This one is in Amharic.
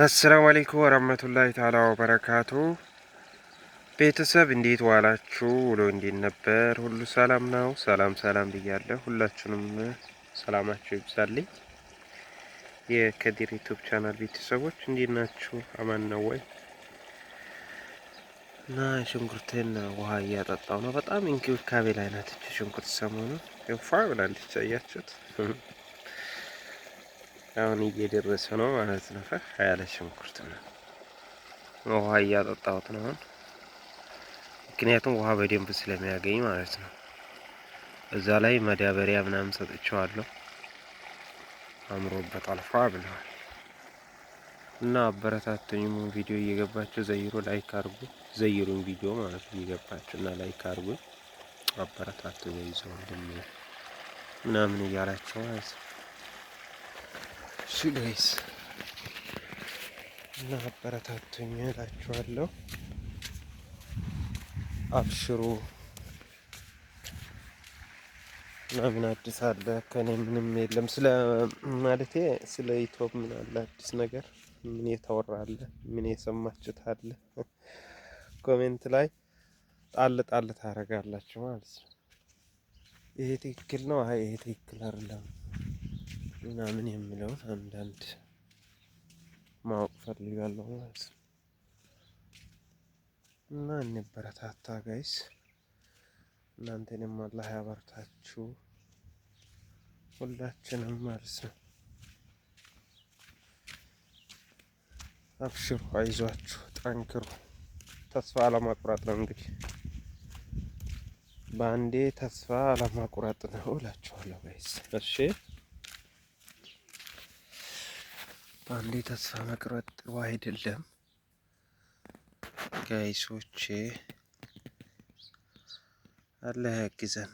አሰላሙ አለይኩም ወራህመቱላሂ ተዓላ ወበረካቱ። ቤተሰብ እንዴት ዋላችሁ? ውሎ እንዴት ነበር? ሁሉ ሰላም ነው? ሰላም ብያለሁ። ሁላችሁንም ሰላማችሁ ይብዛልኝ። የከዲር ዩቲዩብ ቻናል ቤተሰቦች እንዴት ናችሁ? አማን ነው ወይ? እና ሽንኩርቴን ውሃ እያጠጣው ነው። በጣም እንክብካቤ ላይ ናት እቺ ሽንኩርት። ሰሞኑን ፋ ብላለች፣ አያችሁት? አሁን እየደረሰ ነው ማለት ነው። ፈህ ያለ ሽንኩርት ነው። ውሃ እያጠጣሁት ነው። ምክንያቱም ውሃ በደንብ ስለሚያገኝ ማለት ነው። እዛ ላይ መዳበሪያ ምናምን ሰጥቼዋለሁ። አምሮበታል፣ ፏ ብለዋል። እና አበረታቱኝ። ቪዲዮ እየገባችሁ ዘይሩ፣ ላይክ አድርጉ። ዘይሩን ቪዲዮ ማለት ነው እየገባችሁ እና ላይክ አድርጉ። አበረታቱ ዘይዘው ምናምን እያላችሁ ማለት ነው። እሺ ጋይስ፣ እና አበረታቱኝ እላችኋለሁ። አብሽሩ። ምን አዲስ አለ? ከኔ ምንም የለም። ስለ ማለቴ ስለ ዩቲዩብ ምን አለ አዲስ ነገር? ምን የተወራ አለ? ምን የሰማችሁት አለ? ኮሜንት ላይ ጣል ታደርጋላችሁ ማለት ነው። ይሄ ትክክል ነው፣ አይ ይሄ ትክክል አይደለም ምናምን የሚለውን አንዳንድ ማወቅ ፈልጋለሁ ማለት ነው። እና እንበረታታ ጋይስ። እናንተንም አላህ ያበርታችሁ ሁላችንም ማለት ነው። አብሽሩ፣ አይዟችሁ፣ ጠንክሩ። ተስፋ አለማቁረጥ ነው እንግዲህ፣ በአንዴ ተስፋ አለማቁረጥ ነው እላችኋለሁ ጋይስ። እሺ፣ በአንዴ ተስፋ መቁረጥ ጥሩ አይደለም ጋይሶቼ። አላህ ያግዘን።